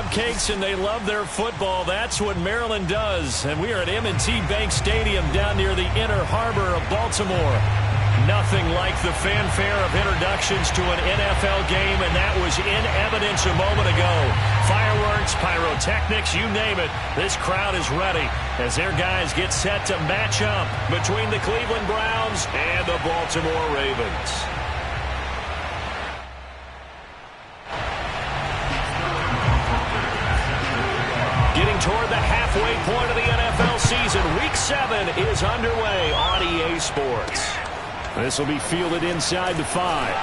Cakes and they love their football. That's what Maryland does. And we are at M&T Bank Stadium down near the Inner Harbor of Baltimore. Nothing like the fanfare of introductions to an NFL game, and that was in evidence a moment ago. Fireworks, pyrotechnics, you name it. This crowd is ready as their guys get set to match up between the Cleveland Browns and the Baltimore Ravens. Getting toward the halfway point of the NFL season. Week 7 is underway on EA Sports. This will be fielded inside the 5.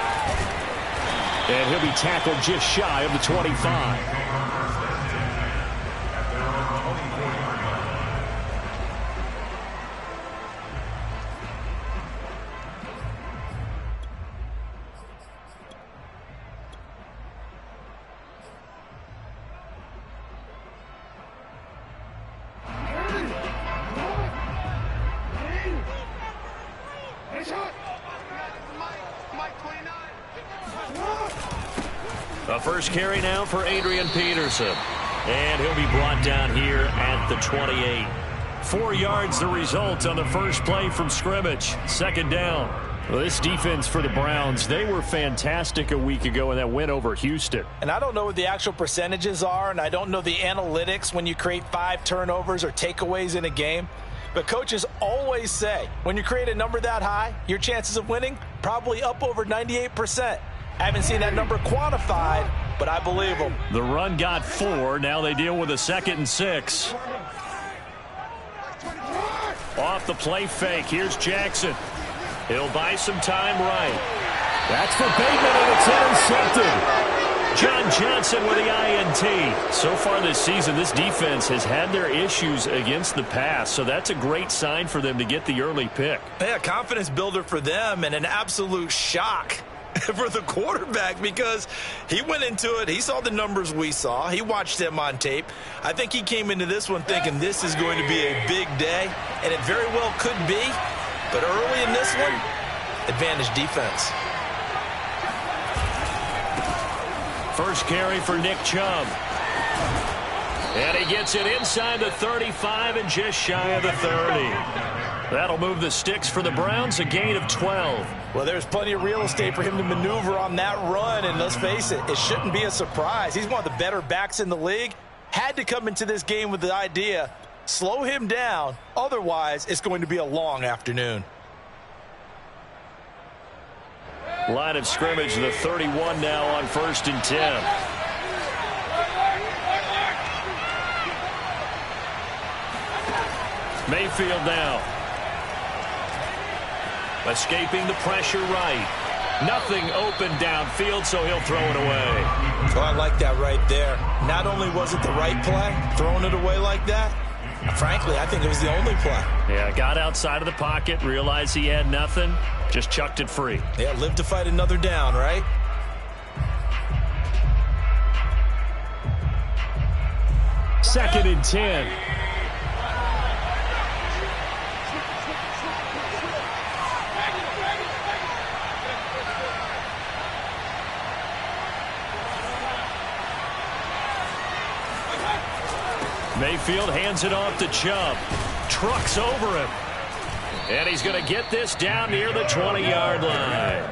And he'll be tackled just shy of the 25. The first carry now for Adrian Peterson. And he'll be brought down here at the 28. 4 yards the result on the first play from scrimmage. Second down. Well, this defense for the Browns, they were fantastic a week ago in that win over Houston. And I don't know what the actual percentages are, and I don't know the analytics when you create 5 turnovers or takeaways in a game. But coaches always say, when you create a number that high, your chances of winning probably up over 98%. I haven't seen that number quantified, but I believe them. The run got 4. Now they deal with a 2nd and 6. Off the play fake. Here's Jackson. He'll buy some time right. That's for Bateman, and it's intercepted. John Johnson with the INT. So far this season, this defense has had their issues against the pass, so that's a great sign for them to get the early pick. Yeah, confidence builder for them, and an absolute shock for the quarterback, because he went into it, he saw the numbers we saw, he watched them on tape. I think he came into this one thinking this is going to be a big day, and it very well could be, but early in this one, advantage defense. First carry for Nick Chubb. And he gets it inside the 35 and just shy of the 30. That'll move the sticks for the Browns, a gain of 12. Well, there's plenty of real estate for him to maneuver on that run, and let's face it, it shouldn't be a surprise. He's one of the better backs in the league. Had to come into this game with the idea, slow him down, otherwise it's going to be a long afternoon. Line of scrimmage, the 31 now on 1st and 10. Mayfield now. Escaping the pressure right. Nothing open downfield, so he'll throw it away. Oh, I like that right there. Not only was it the right play, throwing it away like that, frankly, I think it was the only play. Yeah, got outside of the pocket, realized he had nothing, just chucked it free. Yeah, live to fight another down, right? Second and 10. Mayfield hands it off to Chubb. Trucks over him. And he's going to get this down near the 20-yard line.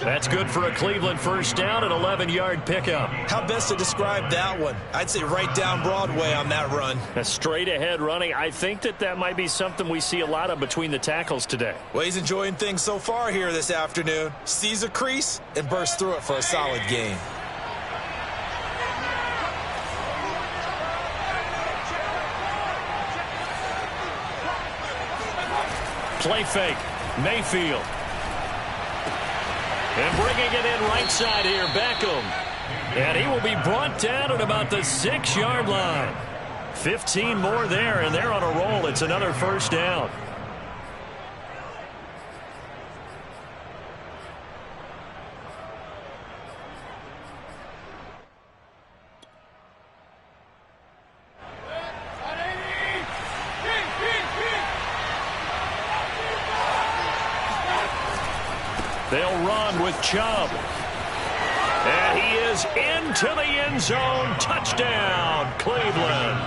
That's good for a Cleveland first down, an 11-yard pickup. How best to describe that one? I'd say right down Broadway on that run. A straight-ahead running. I think that might be something we see a lot of between the tackles today. Well, he's enjoying things so far here this afternoon. Sees a crease and bursts through it for a solid gain. Play fake. Mayfield. And bringing it in right side here, Beckham. And he will be brought down at about the 6-yard line. 15 more there, and they're on a roll. It's another first down. They'll run with Chubb. And he He is into the end zone. Touchdown, Cleveland.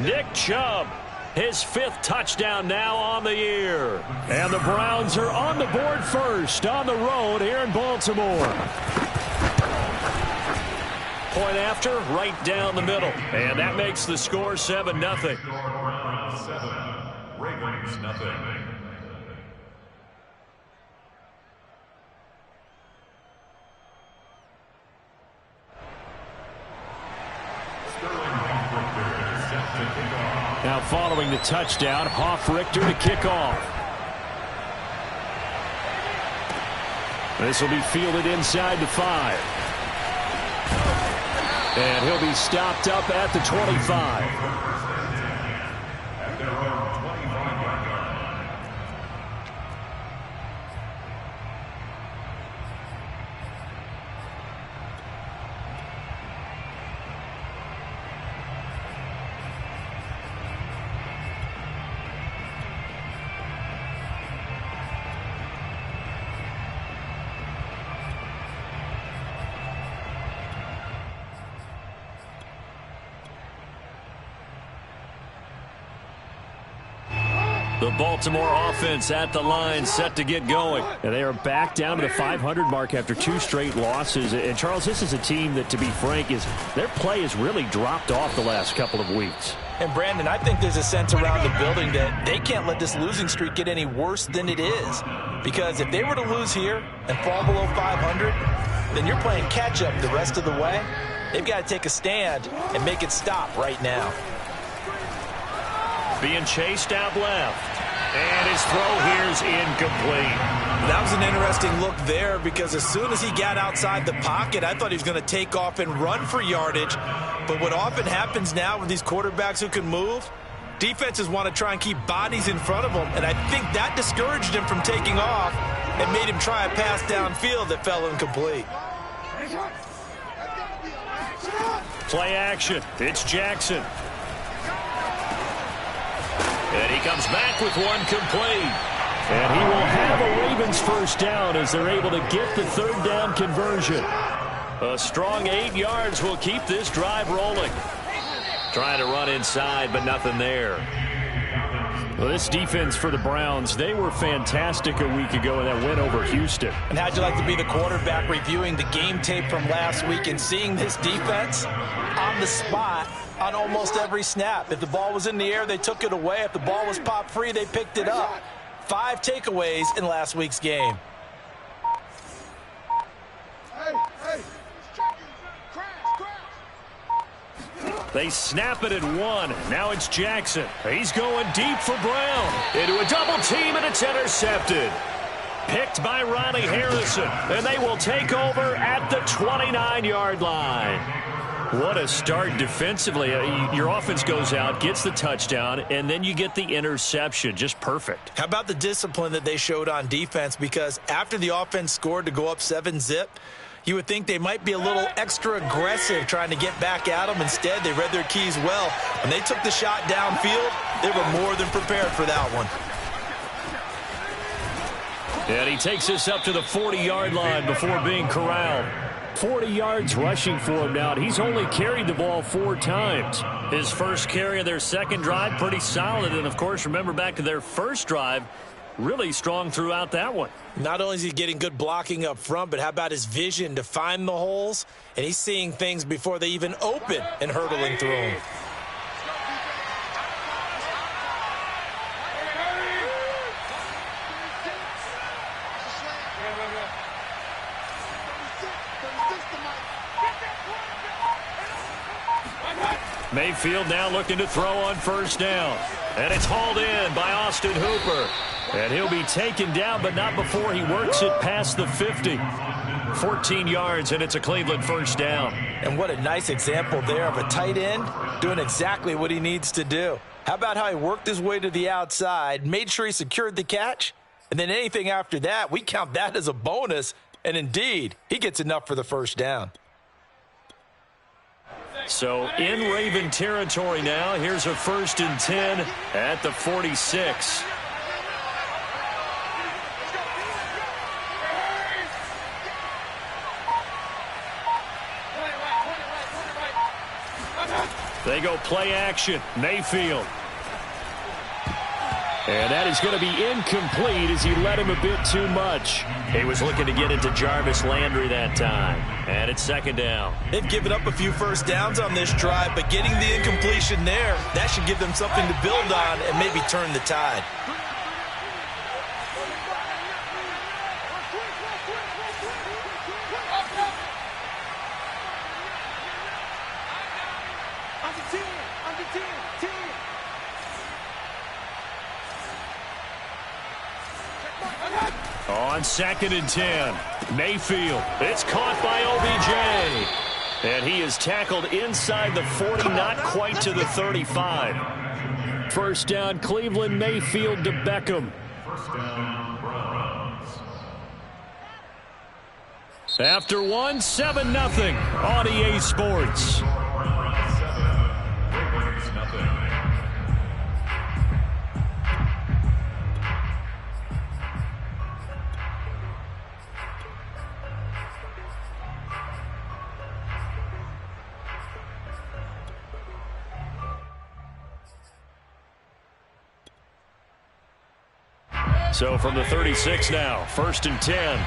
Nick Chubb, his 5th touchdown now on the year. And the Browns are on the board first on the road here in Baltimore. Point after, right down the middle. And that makes the score 7-0. Ravens, nothing. Now following the touchdown, Hoff-Richter to kick off. This will be fielded inside the 5. And he'll be stopped up at the 25. The Baltimore offense at the line, set to get going. And they are back down to the 500 mark after 2 straight losses. And, Charles, this is a team that, to be frank, their play has really dropped off the last couple of weeks. And, Brandon, I think there's a sense around the building that they can't let this losing streak get any worse than it is. Because if they were to lose here and fall below 500, then you're playing catch-up the rest of the way. They've got to take a stand and make it stop right now. Being chased out left. And his throw here's incomplete. That was an interesting look there because as soon as he got outside the pocket, I thought he was going to take off and run for yardage. But what often happens now with these quarterbacks who can move, defenses want to try and keep bodies in front of them. And I think that discouraged him from taking off and made him try a pass downfield that fell incomplete. Play action. It's Jackson. And he comes back with one complete. And he will have a Ravens first down as they're able to get the 3rd down conversion. A strong 8 yards will keep this drive rolling. Trying to run inside, but nothing there. Well, this defense for the Browns, they were fantastic a week ago in that win over Houston. And how'd you like to be the quarterback reviewing the game tape from last week and seeing this defense on the spot on almost every snap? If the ball was in the air, they took it away. If the ball was popped free, they picked it up. 5 takeaways in last week's game. They snap it at 1. Now it's Jackson. He's going deep for Brown. Into a double team, and it's intercepted. Picked by Ronnie Harrison. And they will take over at the 29-yard line. What a start defensively. Your offense goes out, gets the touchdown, and then you get the interception. Just perfect. How about the discipline that they showed on defense? Because after the offense scored to go up 7-zip, you would think they might be a little extra aggressive trying to get back at them. Instead, they read their keys well. When they took the shot downfield, they were more than prepared for that one. And he takes us up to the 40-yard line before being corralled. 40 yards rushing for him now. He's only carried the ball 4 times. His first carry of their second drive, pretty solid. And, of course, remember back to their first drive, really strong throughout that one. Not only is he getting good blocking up front, but how about his vision to find the holes? And he's seeing things before they even open and hurdling through them. Mayfield now looking to throw on first down. And it's hauled in by Austin Hooper. And he'll be taken down, but not before he works it past the 50. 14 yards, and it's a Cleveland first down. And what a nice example there of a tight end doing exactly what he needs to do. How about how he worked his way to the outside, made sure he secured the catch, and then anything after that, we count that as a bonus. And indeed, he gets enough for the first down. So in Raven territory now. Here's a 1st and 10 at the 46. They go play action. Mayfield. And that is going to be incomplete as he led him a bit too much. He was looking to get into Jarvis Landry that time. And it's second down. They've given up a few first downs on this drive, but getting the incompletion there, that should give them something to build on and maybe turn the tide. On 2nd and 10, Mayfield. It's caught by OBJ. And he is tackled inside the 40, not quite to the 35. First down, Cleveland. Mayfield to Beckham. First down, Browns. After one, 7-0 on EA Sports. Browns 7, Ravens nothing. So from the 36 now, 1st and 10.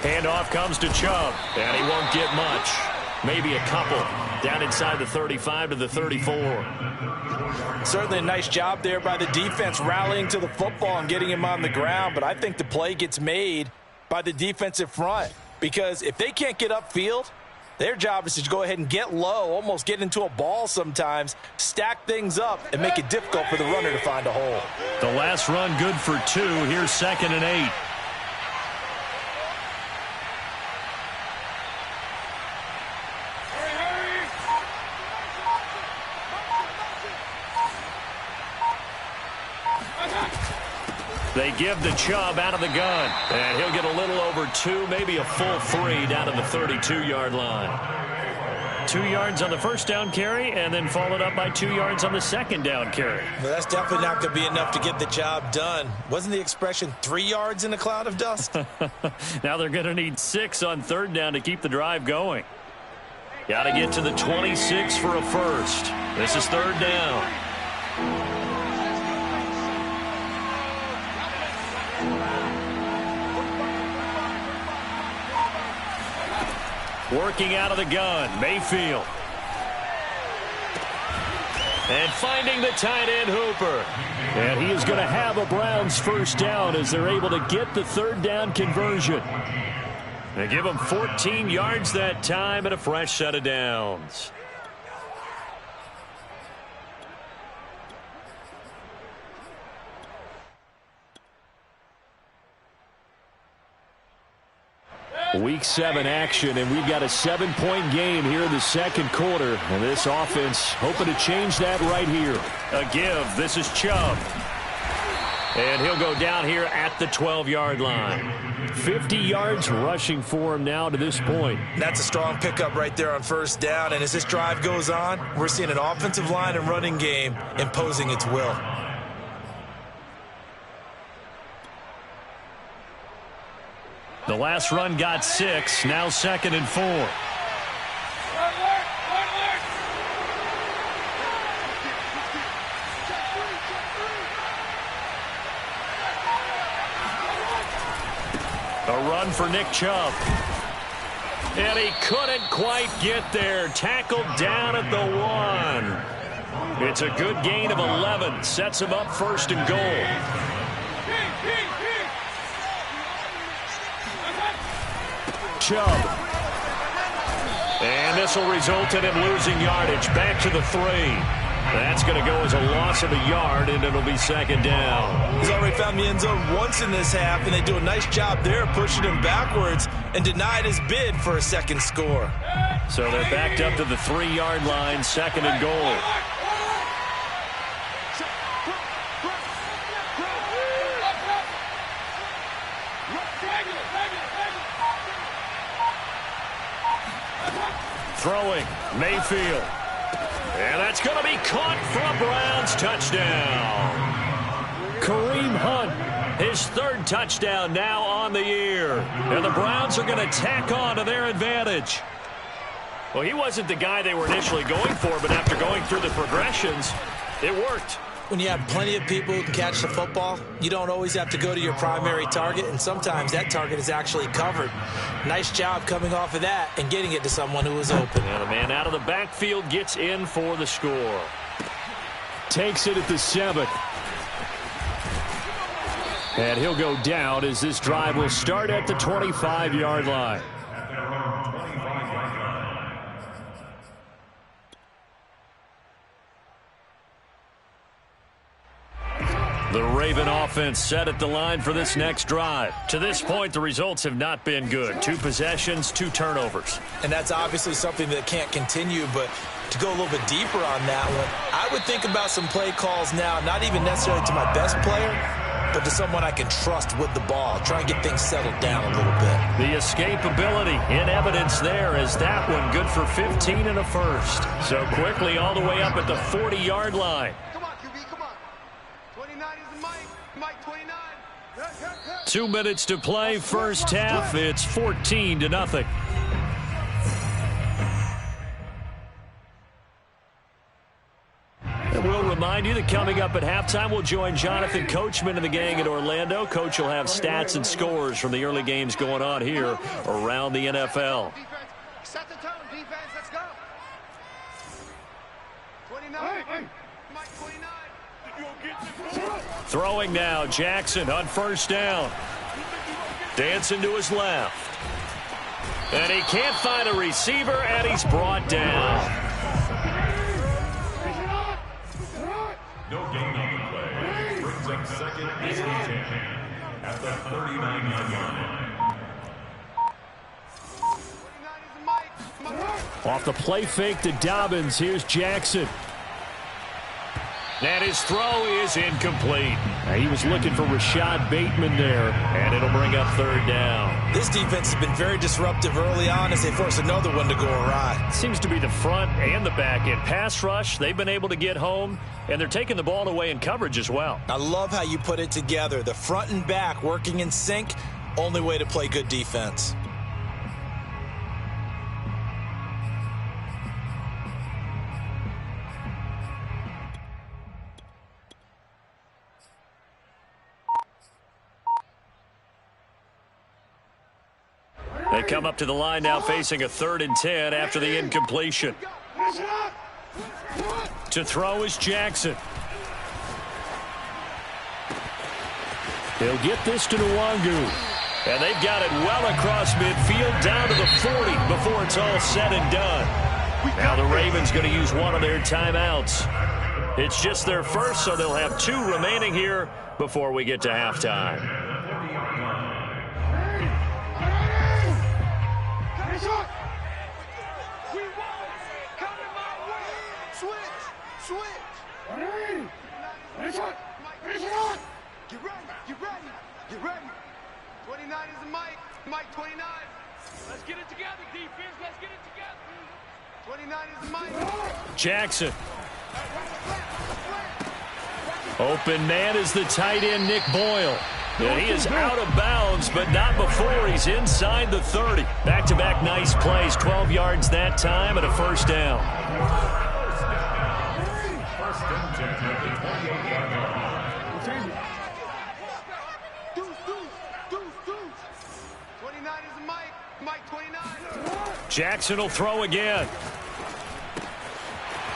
Handoff comes to Chubb, and he won't get much. Maybe a couple. Down inside the 35 to the 34. Certainly a nice job there by the defense rallying to the football and getting him on the ground, but I think the play gets made by the defensive front because if they can't get upfield, their job is to go ahead and get low, almost get into a ball sometimes, stack things up, and make it difficult for the runner to find a hole. The last run good for 2. Here's 2nd and 8. They give the Chubb out of the gun, and he'll get a little over 2, maybe a full 3 down to the 32-yard line. 2 yards on the first down carry, and then followed up by 2 yards on the second down carry. Well, that's definitely not going to be enough to get the job done. Wasn't the expression 3 yards in a cloud of dust? Now they're going to need 6 on 3rd down to keep the drive going. Got to get to the 26 for a first. This is 3rd down. Working out of the gun, Mayfield. And finding the tight end, Hooper. And he is going to have a Browns first down as they're able to get the 3rd down conversion. They give him 14 yards that time and a fresh set of downs. Week 7 action, and we've got a 7-point game here in the second quarter. And this offense hoping to change that right here. A give. This is Chubb. And he'll go down here at the 12-yard line. 50 yards rushing for him now to this point. That's a strong pickup right there on first down. And as this drive goes on, we're seeing an offensive line and running game imposing its will. The last run got 6. Now 2nd and 4. A run for Nick Chubb. And he couldn't quite get there. Tackled down at the 1. It's a good gain of 11. Sets him up 1st and goal. Chubb. And this will result in him losing yardage. Back to the 3. That's going to go as a loss of a yard, and it'll be 2nd down. He's already found the end zone once in this half, and they do a nice job there pushing him backwards and denied his bid for a second score. So they're backed up to the 3-yard line, 2nd and goal. Throwing, Mayfield. And that's going to be caught for a Browns touchdown. Kareem Hunt His third touchdown now on the year. And the Browns are going to tack on to their advantage. Well, he wasn't the guy they were initially going for, but after going through the progressions, it worked. When you have plenty of people who can catch the football, you don't always have to go to your primary target, and sometimes that target is actually covered. Nice job coming off of that and getting it to someone who was open. And a man out of the backfield gets in for the score. Takes it at the 7. And he'll go down as this drive will start at the 25-yard line. The Raven offense set at the line for this next drive. To this point, the results have not been good. 2 possessions, 2 turnovers. And that's obviously something that can't continue, but to go a little bit deeper on that one, I would think about some play calls now, not even necessarily to my best player, but to someone I can trust with the ball. Try and get things settled down a little bit. The escapability in evidence there as that one good for 15 and a first. So quickly all the way up at the 40-yard line. 2 minutes to play, first half. It's 14-0. And we'll remind you that coming up at halftime, we'll join Jonathan Coachman and the gang in Orlando. Coach will have stats and scores from the early games going on here around the NFL. Set the tone, defense. Let's go. 29. Mike 29. Throwing now, Jackson on first down. Dancing to his left. And he can't find a receiver, and he's brought down. No gain on the play. Brings up second and 10 at the 39-yard line. Off the play fake to Dobbins. Here's Jackson. And his throw is incomplete. He was looking for Rashad Bateman there, and it'll bring up third down. This defense has been very disruptive early on as they force another one to go awry. Seems to be the front and the back end. Pass rush, they've been able to get home, and they're taking the ball away in coverage as well. I love how you put it together. The front and back working in sync, only way to play good defense. They come up to the line now facing a 3rd and 10 after the incompletion. To throw is Jackson. He'll get this to Nwangu. And they've got it well across midfield down to the 40 before it's all said and done. Now the Ravens going to use one of their timeouts. It's just their first, so they'll have 2 remaining here before we get to halftime. Get ready. 29 is the Mike. Mike 29. Let's get it together, defense. Let's get it together. 29 is the Mike. Jackson. Open man is the tight end, Nick Boyle. And he is out of bounds, but not before he's inside the 30. Back-to-back nice plays. 12 yards that time and a first down. Jackson will throw again.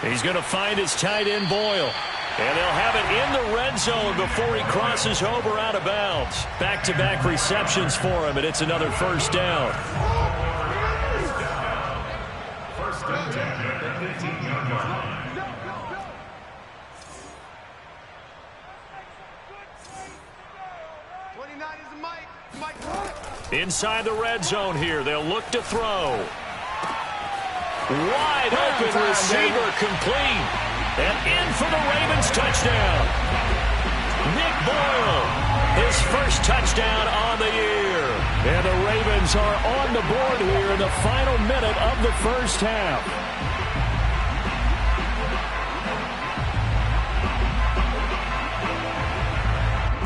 He's going to find his tight end, Boyle. And they'll have it in the red zone before he crosses over out of bounds. Back-to-back receptions for him, and it's another first down. First and 10 at the 15-yard line. Inside the red zone here, they'll look to throw. Wide open receiver complete. And in for the Ravens touchdown. Nick Boyle, his first touchdown on the year. And the Ravens are on the board here in the final minute of the first half.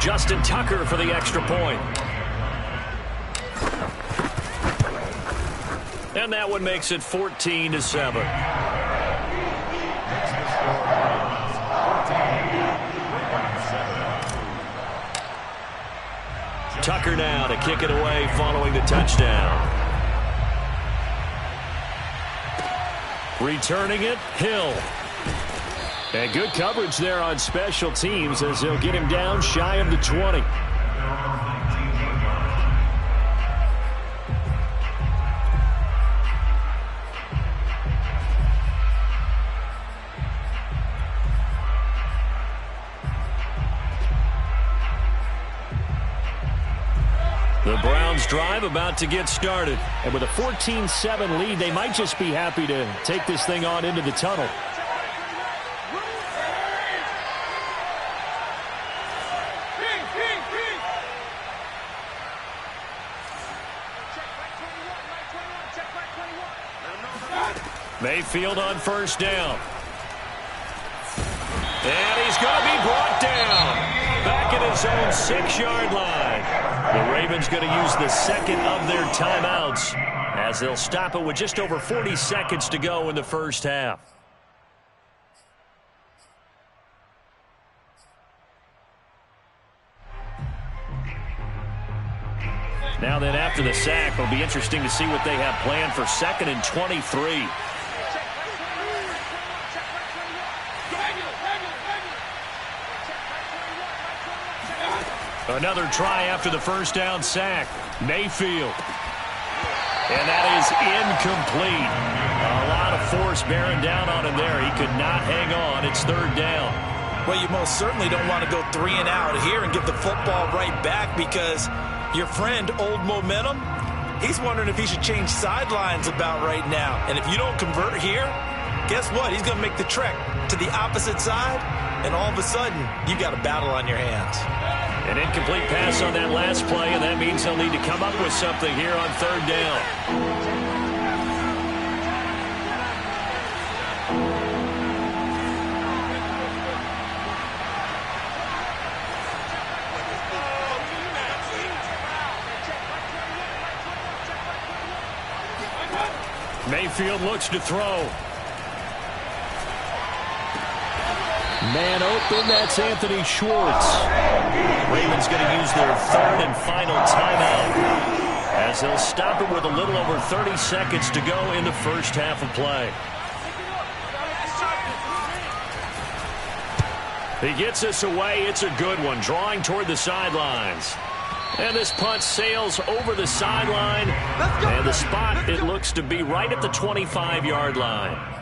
Justin Tucker for the extra point. And that one makes it 14-7. Tucker now to kick it away following the touchdown. Returning it, Hill. And good coverage there on special teams as they'll get him down shy of the 20. The Browns drive about to get started. And with a 14-7 lead, they might just be happy to take this thing on into the tunnel. Mayfield on first down. And he's going to be brought down. Back at his own 6-yard line. The Ravens going to use the second of their timeouts as they'll stop it with just over 40 seconds to go in the first half. Now then, after the sack, it'll be interesting to see what they have planned for 2nd and 23. Another try after the first down sack. Mayfield. And that is incomplete. A lot of force bearing down on him there. He could not hang on. It's 3rd down. Well, you most certainly don't want to go 3 and out here and give the football right back because your friend, Old Momentum, he's wondering if he should change sidelines about right now. And if you don't convert here, guess what? He's going to make the trek to the opposite side, and all of a sudden, you got a battle on your hands. An incomplete pass on that last play, and that means they'll need to come up with something here on 3rd down. Mayfield looks to throw. Man open, that's Anthony Schwartz. Ravens going to use their 3rd and final timeout as they'll stop it with a little over 30 seconds to go in the first half of play. He gets us away. It's a good one, drawing toward the sidelines. And this punt sails over the sideline. And the spot, it looks to be right at the 25-yard line.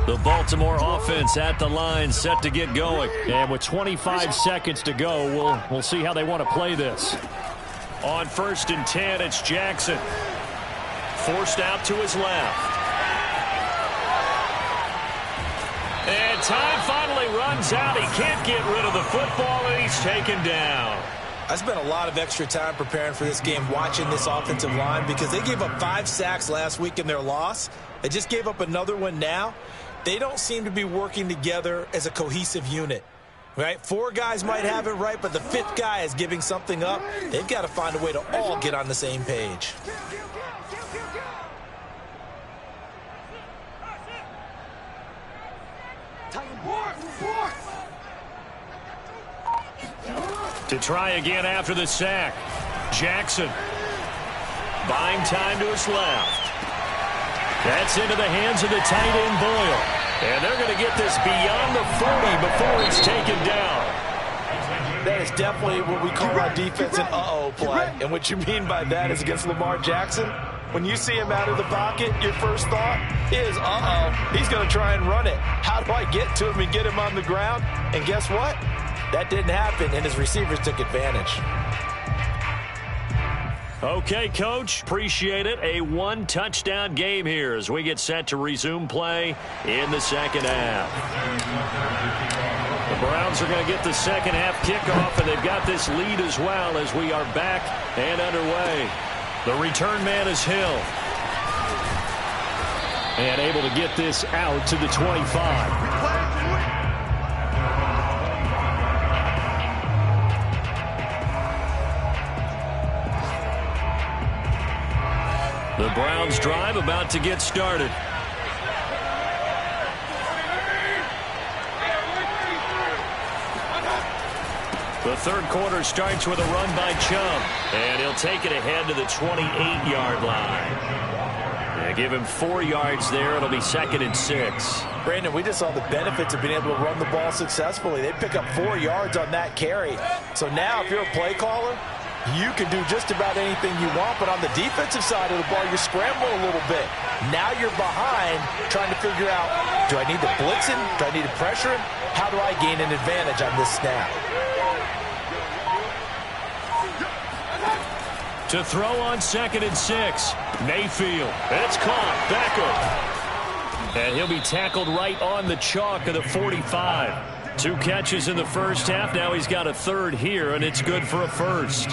The Baltimore offense at the line, set to get going. And with 25 seconds to go, we'll see how they want to play this. On 1st and 10, it's Jackson. Forced out to his left. And time finally runs out. He can't get rid of the football, and he's taken down. I spent a lot of extra time preparing for this game, watching this offensive line, because they gave up 5 sacks last week in their loss. They just gave up another one now. They don't seem to be working together as a cohesive unit, right? 4 guys might have it right, but the 5th guy is giving something up. They've got to find a way to all get on the same page. To try again after the sack. Jackson. Buying time to his left. That's into the hands of the tight end, Boyle. And they're going to get this beyond the 40 before it's taken down. That is definitely what we call our defense an uh-oh play. And what you mean by that is against Lamar Jackson, when you see him out of the pocket, your first thought is, uh-oh, he's going to try and run it. How do I get to him and get him on the ground? And guess what? That didn't happen, and his receivers took advantage. Okay, Coach, appreciate it. A one-touchdown game here as we get set to resume play in the second half. The Browns are going to get the second half kickoff, and they've got this lead as well as we are back and underway. The return man is Hill. And able to get this out to the 25. The Browns drive about to get started. The third quarter starts with a run by Chubb, and he'll take it ahead to the 28-yard line. They give him 4 yards there. It'll be 2nd and 6. Brandon, we just saw the benefits of being able to run the ball successfully. They pick up 4 yards on that carry. So now if you're a play caller, you can do just about anything you want, but on the defensive side of the ball, you scramble a little bit. Now you're behind trying to figure out, do I need to blitz him? Do I need to pressure him? How do I gain an advantage on this snap? To throw on 2nd and 6. Mayfield. It's caught. Beckham. And he'll be tackled right on the chalk of the 45. 2 catches in the first half. Now he's got a third here, and it's good for a first.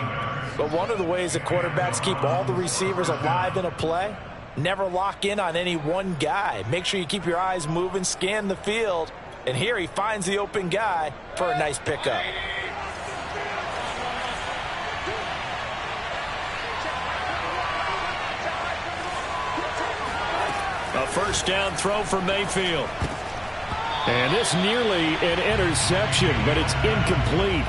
But one of the ways that quarterbacks keep all the receivers alive in a play, never lock in on any one guy. Make sure you keep your eyes moving, scan the field. And here he finds the open guy for a nice pickup. A first down throw for Mayfield. And this nearly an interception, but it's incomplete.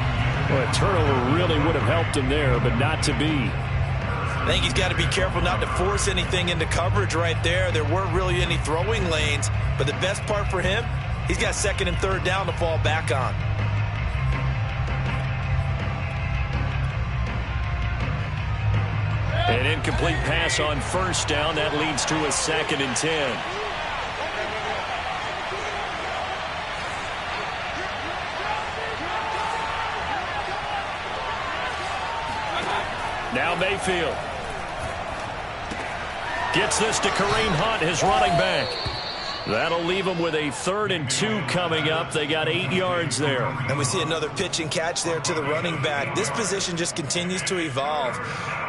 Well, a turnover really would have helped him there, but not to be. I think he's got to be careful not to force anything into coverage right there. There weren't really any throwing lanes, but the best part for him, he's got 2nd and 3rd down to fall back on. An incomplete pass on first down. That leads to a 2nd and 10. Now Mayfield. Gets this to Kareem Hunt, his running back. That'll leave them with a 3rd and 2 coming up. They got 8 yards there. And we see another pitch and catch there to the running back. This position just continues to evolve.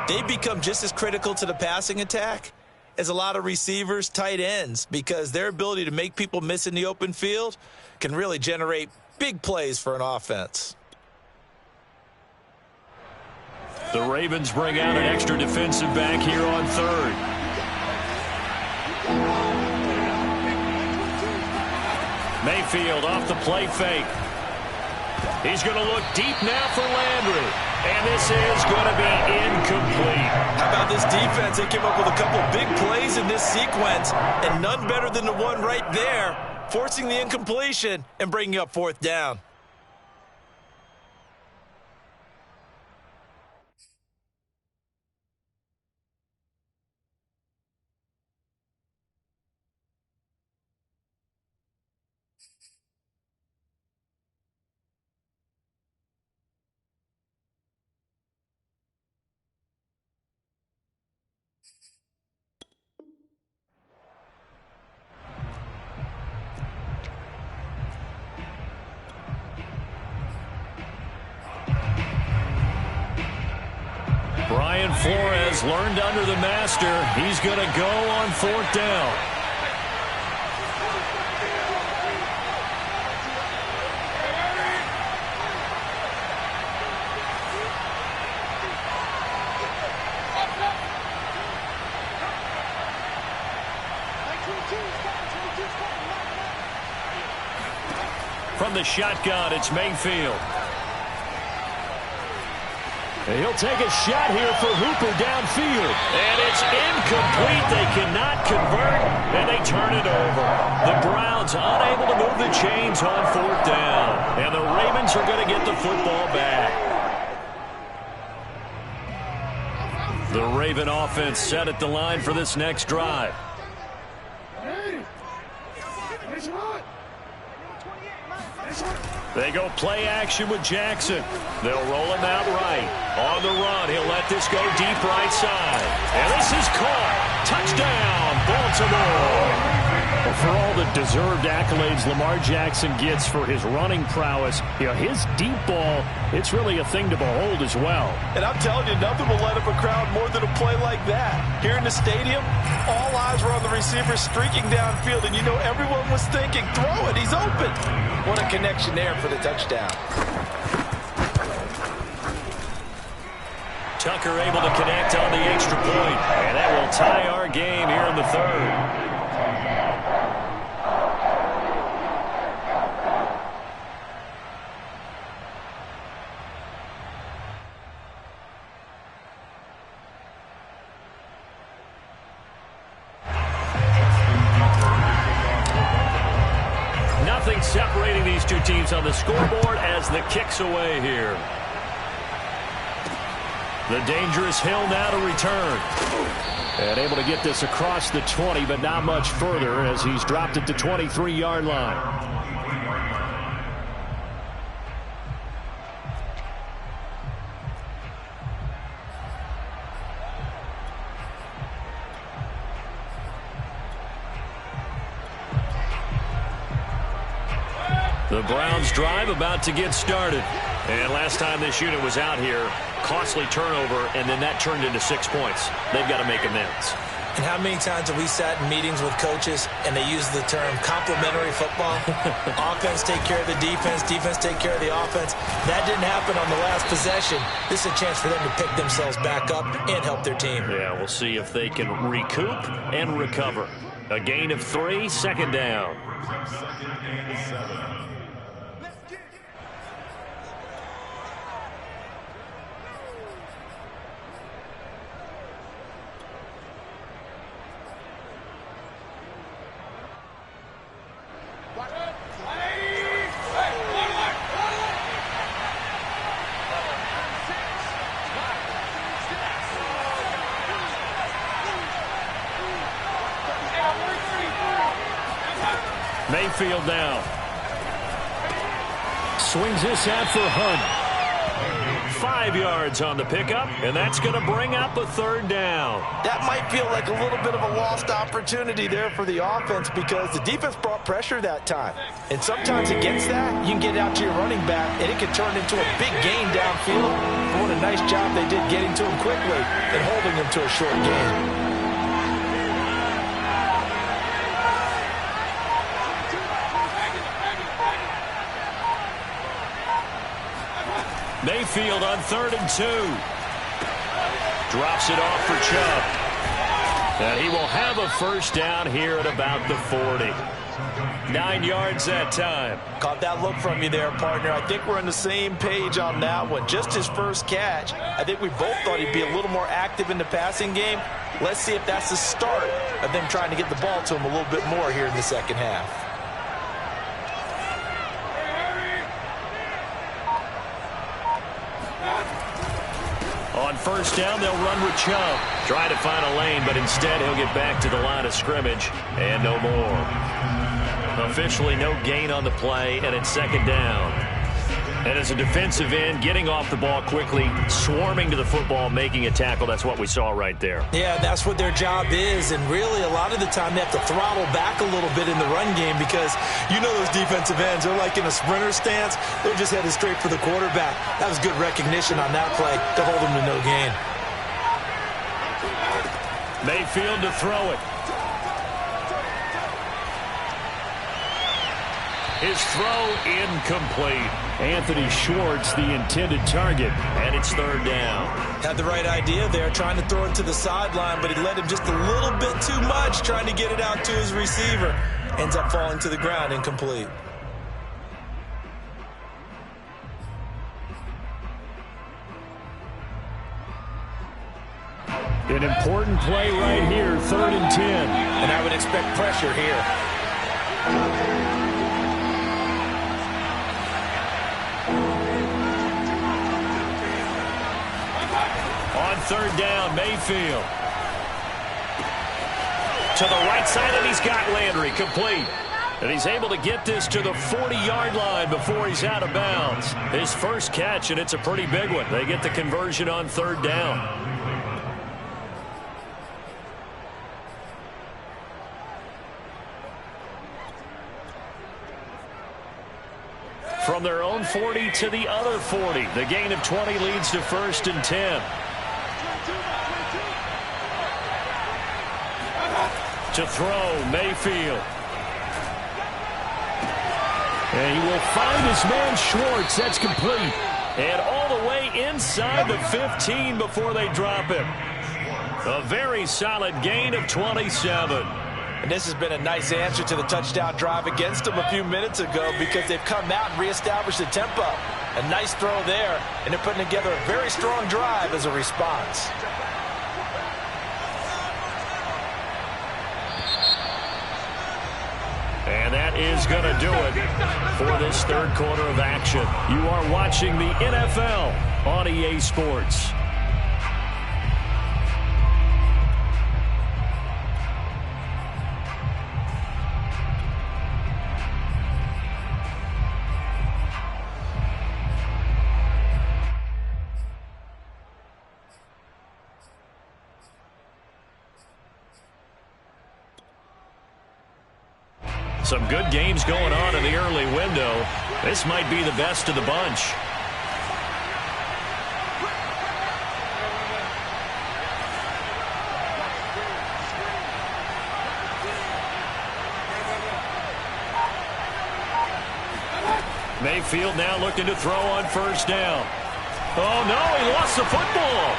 They become just as critical to the passing attack as a lot of receivers, tight ends, because their ability to make people miss in the open field can really generate big plays for an offense. The Ravens bring out an extra defensive back here on 3rd. Mayfield off the play fake. He's going to look deep now for Landry. And this is going to be incomplete. How about this defense? They came up with a couple big plays in this sequence, and none better than the one right there, forcing the incompletion and bringing up 4th down. Brian Flores learned under the master. He's going to go on 4th down. From the shotgun, it's Mayfield. And he'll take a shot here for Hooper downfield. And it's incomplete. They cannot convert, and they turn it over. The Browns unable to move the chains on 4th down. And the Ravens are going to get the football back. The Raven offense set at the line for this next drive. They go play action with Jackson. They'll roll him out right. On the run, he'll let this go deep right side. And this is caught. Touchdown, Baltimore. Well, for all the deserved accolades Lamar Jackson gets for his running prowess, his deep ball, it's really a thing to behold as well. And I'm telling you, nothing will light up a crowd more than a play like that. Here in the stadium, all eyes were on the receiver streaking downfield, and everyone was thinking, throw it, he's open. What a connection there for the touchdown. Tucker able to connect on the extra point, and that will tie our game here in the third. Nothing separating these two teams on the scoreboard as the kick's away here. The dangerous Hill now to return. And able to get this across the 20, but not much further as he's dropped it to 23-yard line. The Browns drive about to get started. And last time this unit was out here, costly turnover, and then that turned into 6 points. They've got to make amends. And how many times have we sat in meetings with coaches and they use the term complementary football? Offense take care of the defense, defense take care of the offense. That didn't happen on the last possession. This is a chance for them to pick themselves back up and help their team. Yeah, we'll see if they can recoup and recover. A gain of 3, second down. Second and 7. Mayfield now. Swings this out for Hunt. 5 yards on the pickup, and that's going to bring up a third down. That might feel like a little bit of a lost opportunity there for the offense because the defense brought pressure that time. And sometimes against that, you can get out to your running back, and it can turn into a big gain downfield. But what a nice job they did getting to him quickly and holding him to a short gain. Mayfield on 3rd and 2. Drops it off for Chubb. And he will have a first down here at about the 40. 9 yards that time. Caught that look from you there, partner. I think we're on the same page on that one. Just his first catch. I think we both thought he'd be a little more active in the passing game. Let's see if that's the start of them trying to get the ball to him a little bit more here in the second half. On first down, they'll run with Chubb. Try to find a lane, but instead he'll get back to the line of scrimmage, and no more. Officially no gain on the play, and it's second down. And as a defensive end, getting off the ball quickly, swarming to the football, making a tackle, that's what we saw right there. Yeah, that's what their job is, and really a lot of the time they have to throttle back a little bit in the run game because those defensive ends, they're like in a sprinter stance. They're just headed straight for the quarterback. That was good recognition on that play to hold them to no gain. Mayfield to throw it. His throw incomplete. Anthony Schwartz, the intended target, and it's third down. Had the right idea there, trying to throw it to the sideline, but he led him just a little bit too much, trying to get it out to his receiver. Ends up falling to the ground, incomplete. An important play right here, 3rd and 10. And I would expect pressure here. On third down, Mayfield. To the right side, and he's got Landry complete. And he's able to get this to the 40-yard line before he's out of bounds. His first catch, and it's a pretty big one. They get the conversion on third down. From their own 40 to the other 40. The gain of 20 leads to 1st and 10. To throw, Mayfield. And he will find his man Schwartz. That's complete. And all the way inside the 15 before they drop him. A very solid gain of 27. And this has been a nice answer to the touchdown drive against them a few minutes ago because they've come out and reestablished the tempo. A nice throw there, and they're putting together a very strong drive as a response. And that is going to do it for this third quarter of action. You are watching the NFL on EA Sports. Some good games going on in the early window. This might be the best of the bunch. Mayfield now looking to throw on first down. Oh, no, he lost the football.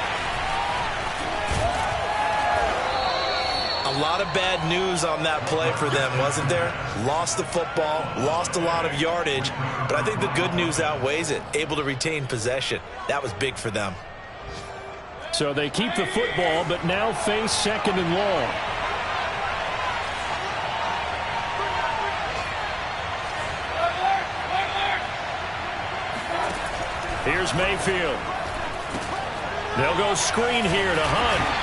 A lot of bad news on that play for them, wasn't there? Lost the football, lost a lot of yardage, but I think the good news outweighs it. Able to retain possession. That was big for them. So they keep the football, but now face 2nd and long. Here's Mayfield. They'll go screen here to Hunt.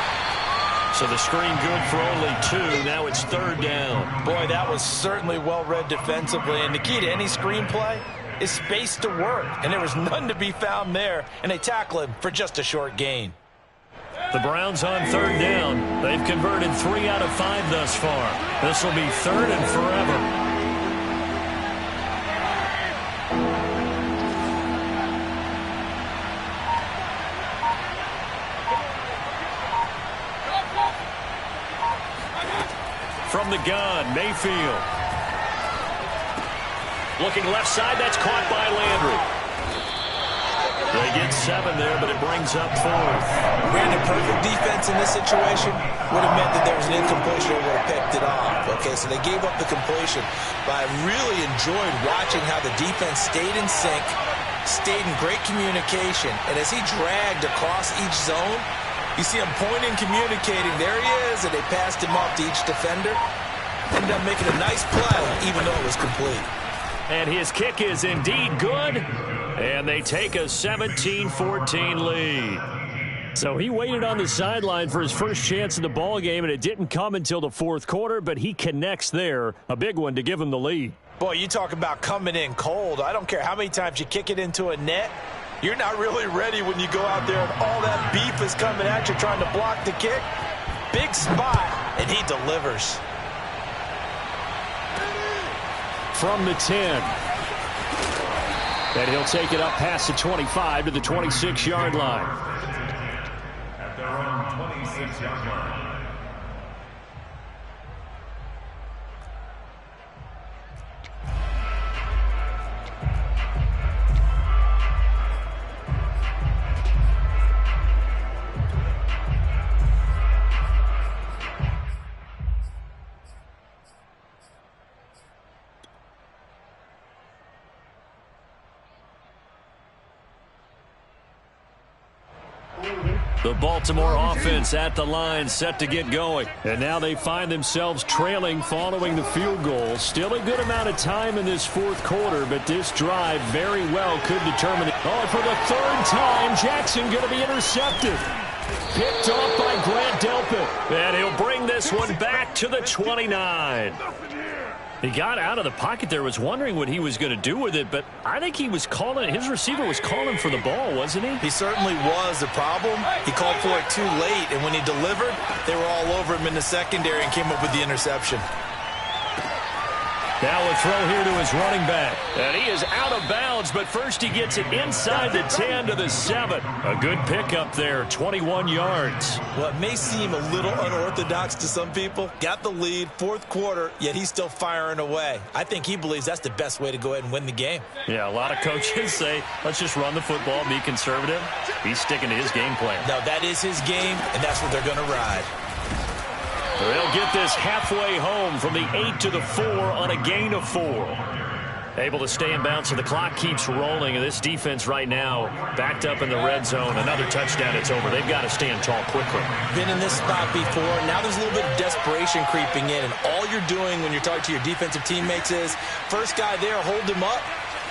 So the screen good for only 2. Now it's 3rd down. Boy, that was certainly well read defensively. And the key to any screen play is space to work. And there was none to be found there. And they tackle him for just a short gain. The Browns on 3rd down. They've converted 3 out of 5 thus far. This will be 3rd and forever. From the gun, Mayfield. Looking left side, that's caught by Landry. They get 7 there, but it brings up 4th. Brandon, perfect defense in this situation would have meant that there was an incompletion or would have picked it off. Okay, so they gave up the completion. But I really enjoyed watching how the defense stayed in sync, stayed in great communication, and as he dragged across each zone, you see him pointing, communicating. There he is, and they passed him off to each defender. Ended up making a nice play, even though it was complete. And his kick is indeed good. And they take a 17-14 lead. So he waited on the sideline for his first chance in the ball game, and it didn't come until the 4th quarter, but he connects there. A big one to give him the lead. Boy, you talk about coming in cold. I don't care how many times you kick it into a net. You're not really ready when you go out there and all that beef is coming at you trying to block the kick. Big spot, and he delivers. From the 10. And he'll take it up past the 25 to the 26-yard line. At their own 26-yard line. The Baltimore offense at the line, set to get going. And now they find themselves trailing following the field goal. Still a good amount of time in this 4th quarter, but this drive very well could determine it. Oh, for the 3rd time, Jackson going to be intercepted. Picked off by Grant Delpit. And he'll bring this one back to the 29. He got out of the pocket there, was wondering what he was going to do with it, but I think he was calling, his receiver was calling for the ball, wasn't he? He certainly was. The problem, he called for it too late, and when he delivered, they were all over him in the secondary and came up with the interception. Now a throw here to his running back. And he is out of bounds, but first he gets it inside the 10 to the 7. A good pickup there, 21 yards. Well, it may seem a little unorthodox to some people. Got the lead, fourth quarter, yet he's still firing away. I think he believes that's the best way to go ahead and win the game. Yeah, a lot of coaches say, let's just run the football, be conservative. He's sticking to his game plan. No, that is his game, and that's what they're going to ride. They'll get this halfway home from the 8 to the 4 on a gain of 4. Able to stay in bounds, so the clock keeps rolling. And this defense right now backed up in the red zone. Another touchdown, it's over. They've got to stand tall quickly. Been in this spot before. Now there's a little bit of desperation creeping in. And all you're doing when you're talking to your defensive teammates is, first guy there, hold him up.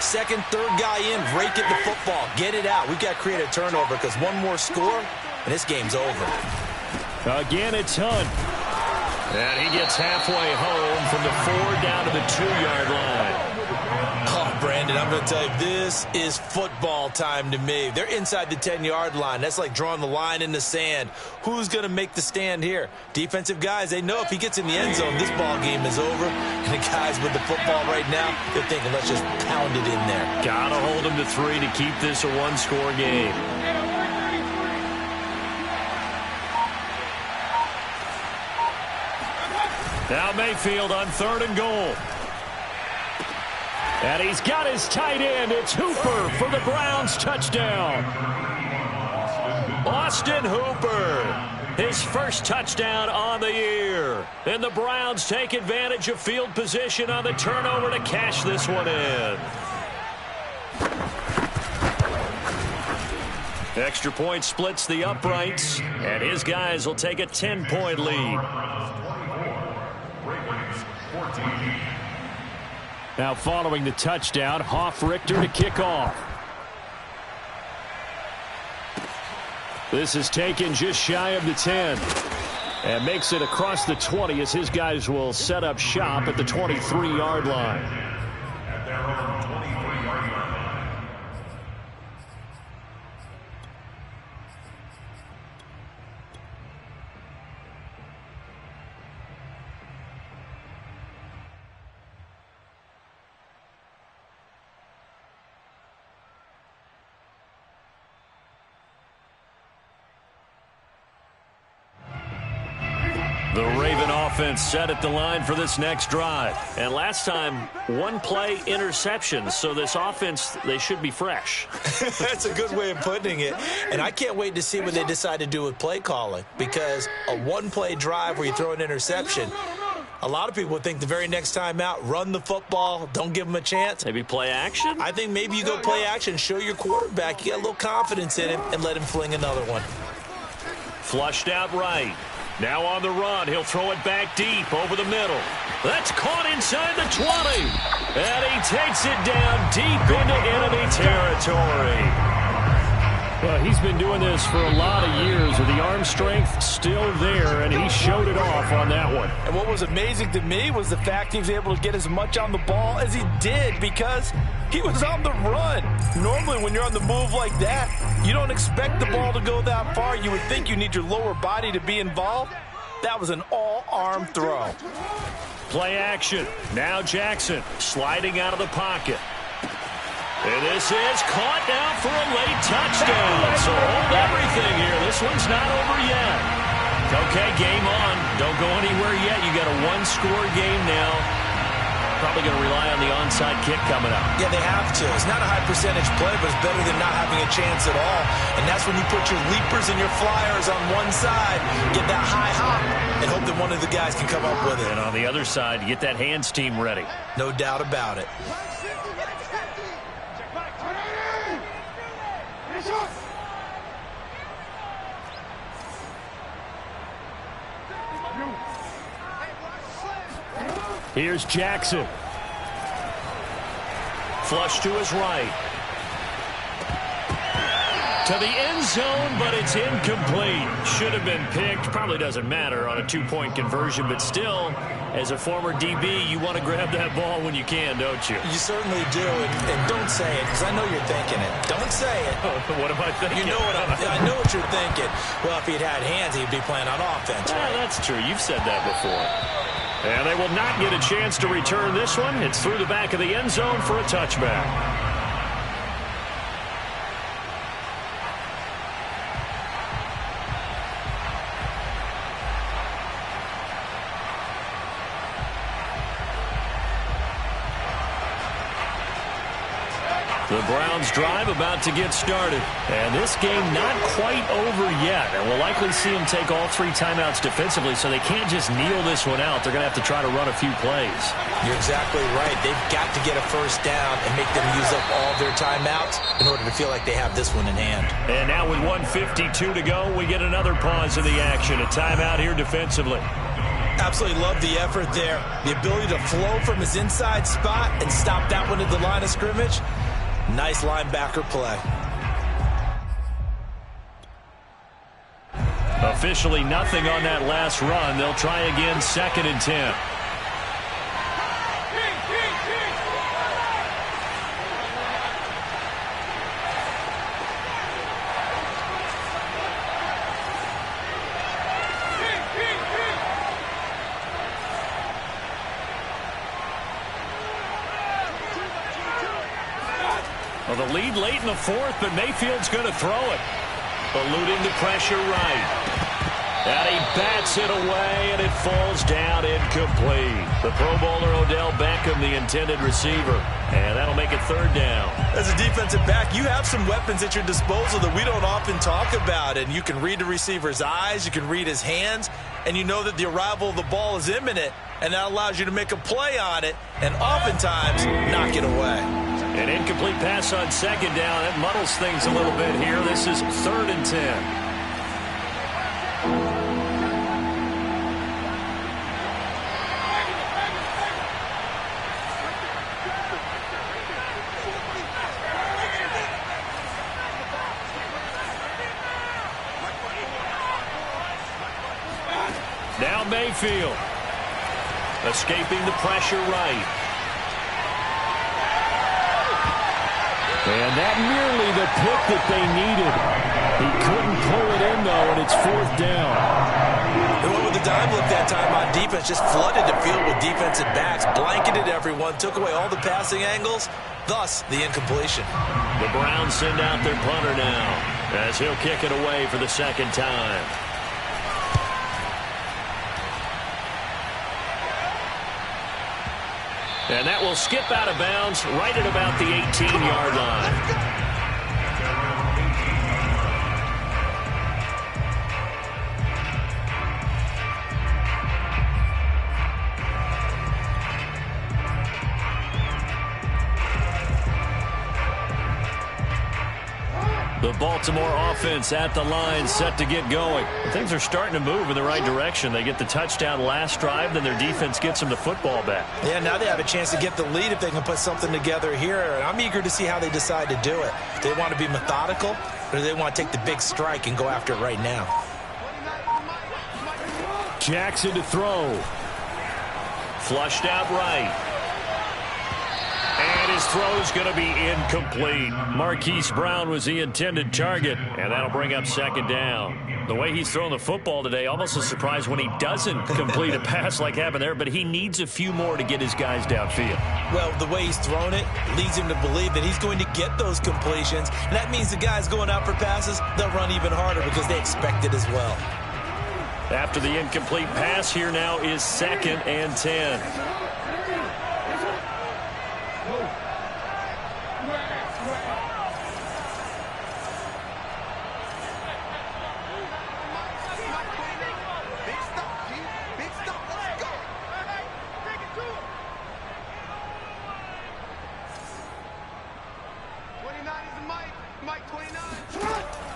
Second, third guy in, rake it the football. Get it out. We've got to create a turnover because one more score, and this game's over. Again, it's Hunt. And he gets halfway home from the 4 down to the 2-yard line. Oh, Brandon, I'm going to tell you, this is football time to me. They're inside the 10-yard line. That's like drawing the line in the sand. Who's going to make the stand here? Defensive guys, they know if he gets in the end zone, this ball game is over. And the guys with the football right now, they're thinking, let's just pound it in there. Got to hold him to 3 to keep this a one-score game. Now Mayfield on 3rd and goal. And he's got his tight end. It's Hooper for the Browns touchdown. Austin Hooper, his first touchdown on the year. And the Browns take advantage of field position on the turnover to cash this one in. Extra point splits the uprights, and his guys will take a 10-point lead. Now following the touchdown, Hoff-Richter to kick off. This is taken just shy of the 10. And makes it across the 20 as his guys will set up shop at the 23-yard line. At their own 23-yard line. The Raven offense set at the line for this next drive. And last time, one-play interceptions. So this offense, they should be fresh. That's a good way of putting it. And I can't wait to see what they decide to do with play calling. Because a one-play drive where you throw an interception, a lot of people would think the very next time out, run the football, don't give them a chance. Maybe play action? I think maybe you go play action, show your quarterback, you got a little confidence in him, and let him fling another one. Flushed out right. Now on the run, he'll throw it back deep over the middle. That's caught inside the 20. And he takes it down deep into enemy territory. Well, he's been doing this for a lot of years with the arm strength still there, and he showed it off on that one. And what was amazing to me was the fact he was able to get as much on the ball as he did because he was on the run. Normally when you're on the move like that, you don't expect the ball to go that far. You would think you need your lower body to be involved. That was an all-arm throw. Play action. Now Jackson sliding out of the pocket. And this is caught now for a late touchdown. So hold everything here. This one's not over yet. Okay, game on. Don't go anywhere yet. You got a one-score game now. Probably going to rely on the onside kick coming up. Yeah, they have to. It's not a high percentage play, but it's better than not having a chance at all. And that's when you put your leapers and your flyers on one side, get that high hop, and hope that one of the guys can come up with it. And on the other side, you get that hands team ready. No doubt about it. Here's Jackson. Flush to his right. To the end zone, but it's incomplete. Should have been picked. Probably doesn't matter on a two-point conversion, but still, as a former DB, you want to grab that ball when you can, don't you? You certainly do, and don't say it, because I know you're thinking it. Don't say it. What am I thinking? You know I know what you're thinking. Well, if he'd had hands, he'd be playing on offense. Right? That's true. You've said that before. And they will not get a chance to return this one. It's through the back of the end zone for a touchback. The Browns drive about to get started. And this game not quite over yet. And we'll likely see them take all 3 timeouts defensively, so they can't just kneel this one out. They're going to have to try to run a few plays. You're exactly right. They've got to get a first down and make them use up all their timeouts in order to feel like they have this one in hand. And now with 1:52 to go, we get another pause in the action. A timeout here defensively. Absolutely love the effort there. The ability to flow from his inside spot and stop that one at the line of scrimmage. Nice linebacker play. Officially nothing on that last run. They'll try again, 2nd and 10. Well, the lead late in the 4th, but Mayfield's going to throw it. Eluding the pressure right. And he bats it away, and it falls down incomplete. The Pro Bowler Odell Beckham, the intended receiver. And that'll make it 3rd down. As a defensive back, you have some weapons at your disposal that we don't often talk about. And you can read the receiver's eyes, you can read his hands, and you know that the arrival of the ball is imminent. And that allows you to make a play on it and oftentimes knock it away. An incomplete pass on 2nd down. That muddles things a little bit here. This is 3rd and 10. Now Mayfield. Escaping the pressure right. And that nearly the pick that they needed. He couldn't pull it in, though, and it's 4th down. They went with the dime look that time on defense, just flooded the field with defensive backs, blanketed everyone, took away all the passing angles, thus the incompletion. The Browns send out their punter now as he'll kick it away for the 2nd time. And that will skip out of bounds right at about the 18-yard line. The Baltimore offense at the line, set to get going. Things are starting to move in the right direction. They get the touchdown last drive, then their defense gets them the football back. Yeah, now they have a chance to get the lead if they can put something together here. And I'm eager to see how they decide to do it. Do they want to be methodical, or do they want to take the big strike and go after it right now? Jackson to throw. Flushed out right. And his throw's going to be incomplete. Marquise Brown was the intended target, and that'll bring up 2nd down. The way he's thrown the football today, almost a surprise when he doesn't complete a pass like happened there, but he needs a few more to get his guys downfield. Well, the way he's thrown it leads him to believe that he's going to get those completions, and that means the guys going out for passes, they'll run even harder because they expect it as well. After the incomplete pass, here now is 2nd and 10.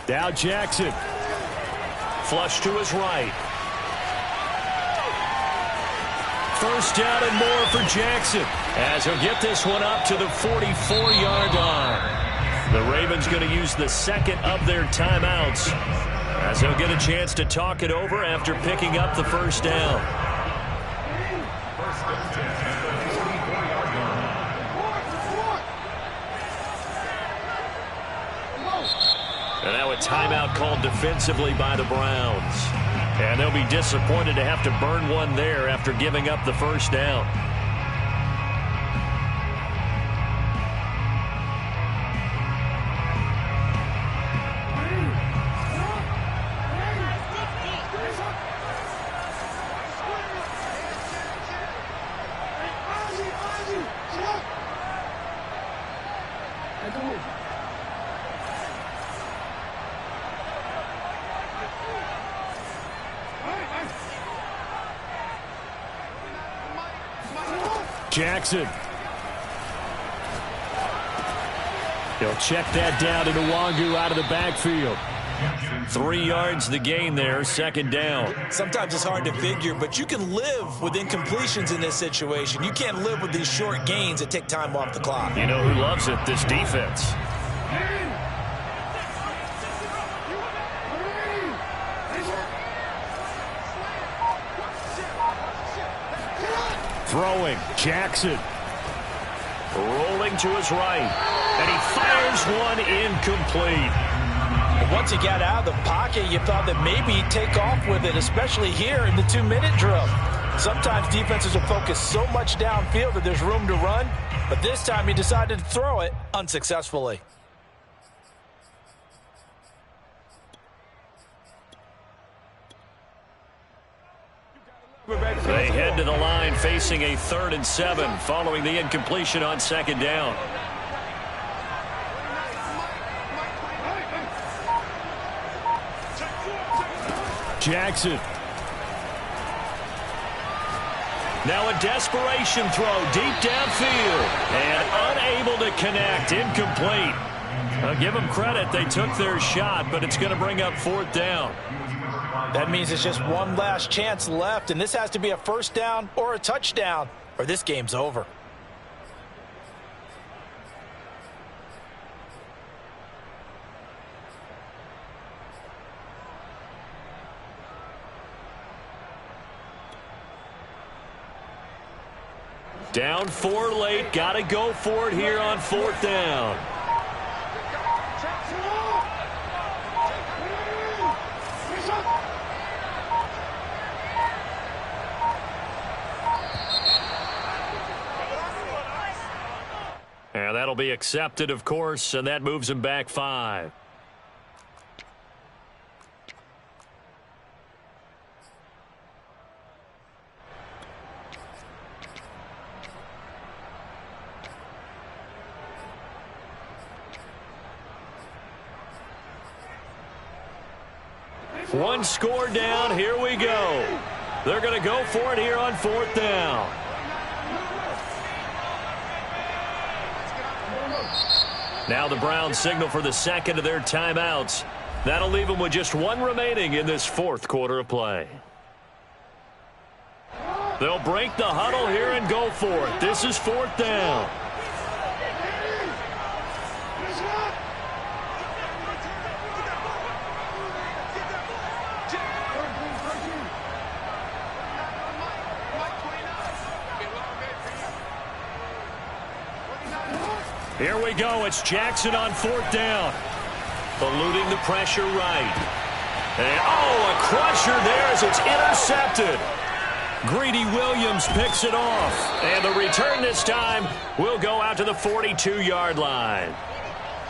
Now Jackson. Flush to his right. First down and more for Jackson as he'll get this one up to the 44-yard line. The Ravens going to use the second of their timeouts as they'll get a chance to talk it over after picking up the first down. And now a timeout called defensively by the Browns. And they'll be disappointed to have to burn one there after giving up the first down. Jackson. He'll check that down to Nwangu out of the backfield. 3 yards the gain there, second down. Sometimes it's hard to figure, but you can live with incompletions in this situation. You can't live with these short gains that take time off the clock. You know who loves it? This defense. Throwing, Jackson. Rolling to his right. And he fires one incomplete. And once he got out of the pocket, you thought that maybe he'd take off with it, especially here in the 2-minute drill. Sometimes defenses will focus so much downfield that there's room to run, but this time he decided to throw it unsuccessfully. They head to the line facing a 3rd and 7 following the incompletion on second down. Jackson. Now a desperation throw deep downfield and unable to connect, incomplete. Give them credit, they took their shot, but it's going to bring up 4th down. That means it's just one last chance left, and this has to be a first down or a touchdown, or this game's over. Down 4 late, got to go for it here on 4th down. And that'll be accepted, of course, and that moves him back 5. One score down, here we go. They're going to go for it here on 4th down. Now the Browns signal for the second of their timeouts. That'll leave them with just one remaining in this 4th quarter of play. They'll break the huddle here and go for it. This is 4th down. Here we go. It's Jackson on 4th down. Eluding the pressure right. And, a crusher there as it's intercepted. Greedy Williams picks it off. And the return this time will go out to the 42-yard line.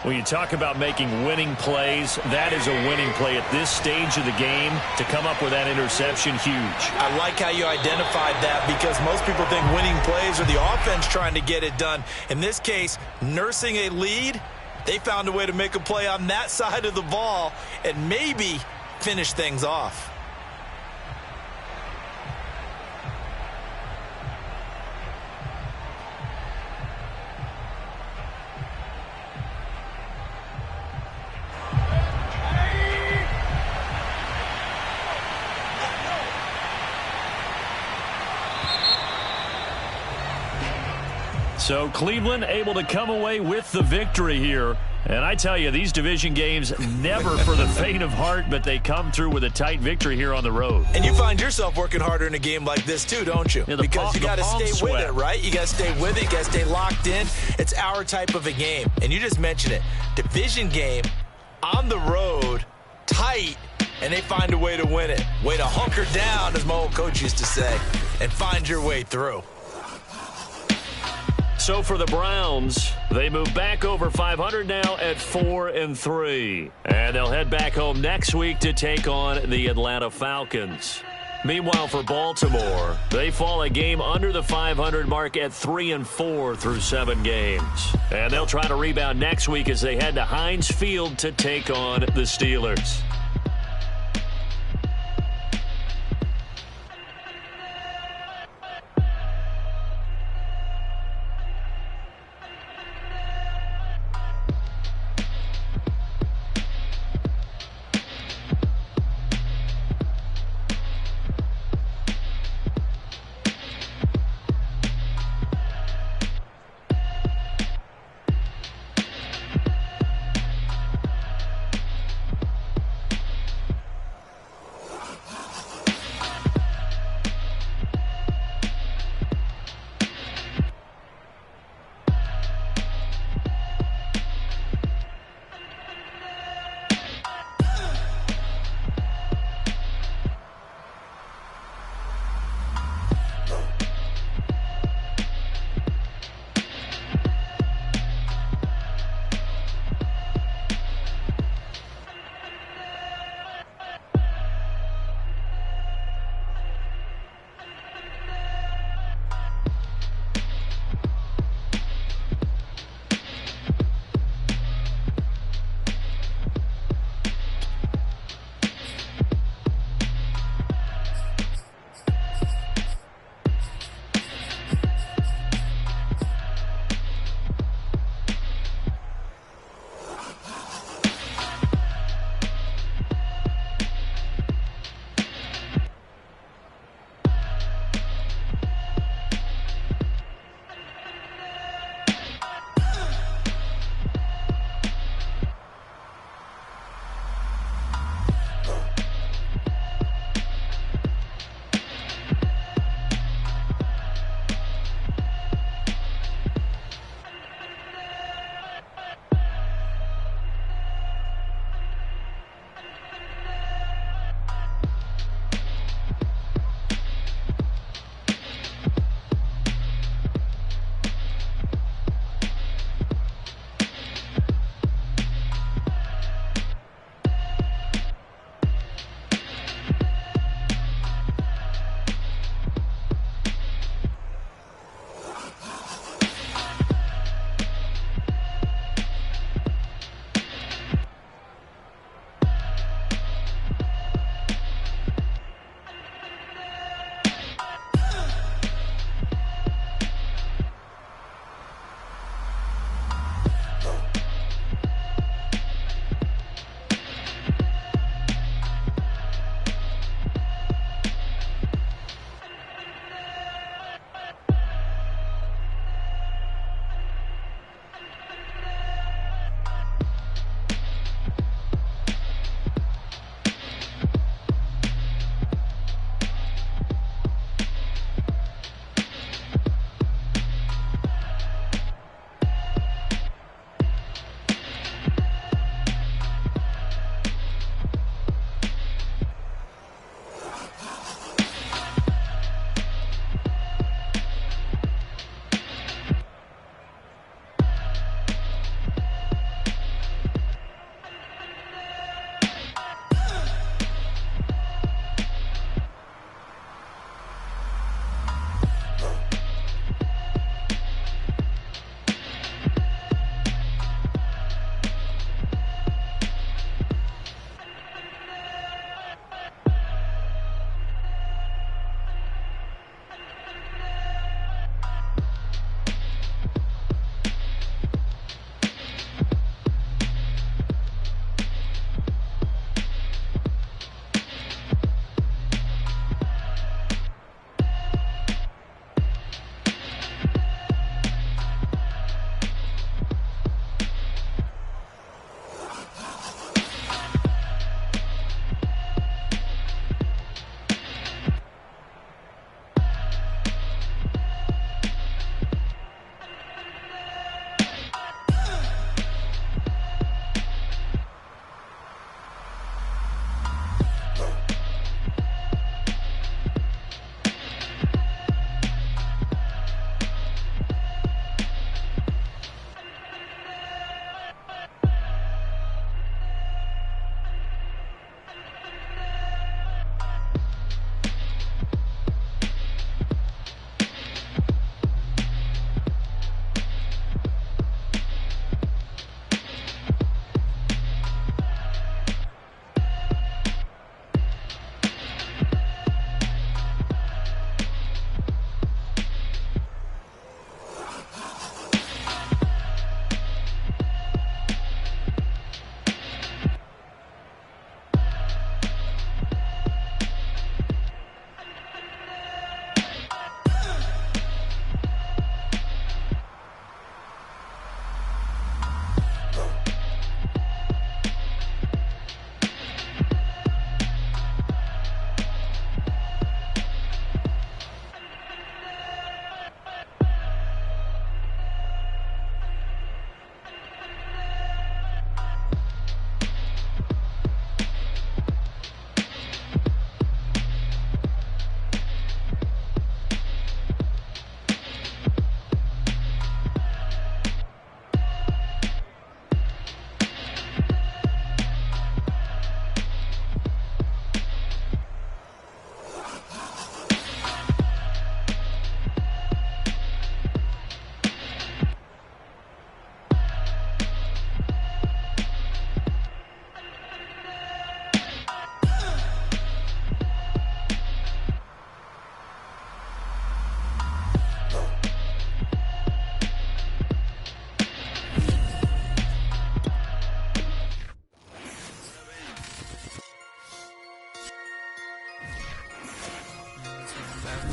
When you talk about making winning plays, that is a winning play at this stage of the game. To come up with that interception, huge. I like how you identified that, because most people think winning plays are the offense trying to get it done. In this case, nursing a lead, they found a way to make a play on that side of the ball and maybe finish things off. So Cleveland able to come away with the victory here. And I tell you, these division games, never for the faint of heart, but they come through with a tight victory here on the road. And you find yourself working harder in a game like this too, don't you? Yeah, because you got to stay with it, right? You got to stay with it. You got to stay locked in. It's our type of a game. And you just mentioned it. Division game, on the road, tight, and they find a way to win it. Way to hunker down, as my old coach used to say, and find your way through. So for the Browns, they move back over 500 now at 4-3. And they'll head back home next week to take on the Atlanta Falcons. Meanwhile, for Baltimore, they fall a game under the 500 mark at 3-4 through 7 games. And they'll try to rebound next week as they head to Heinz Field to take on the Steelers.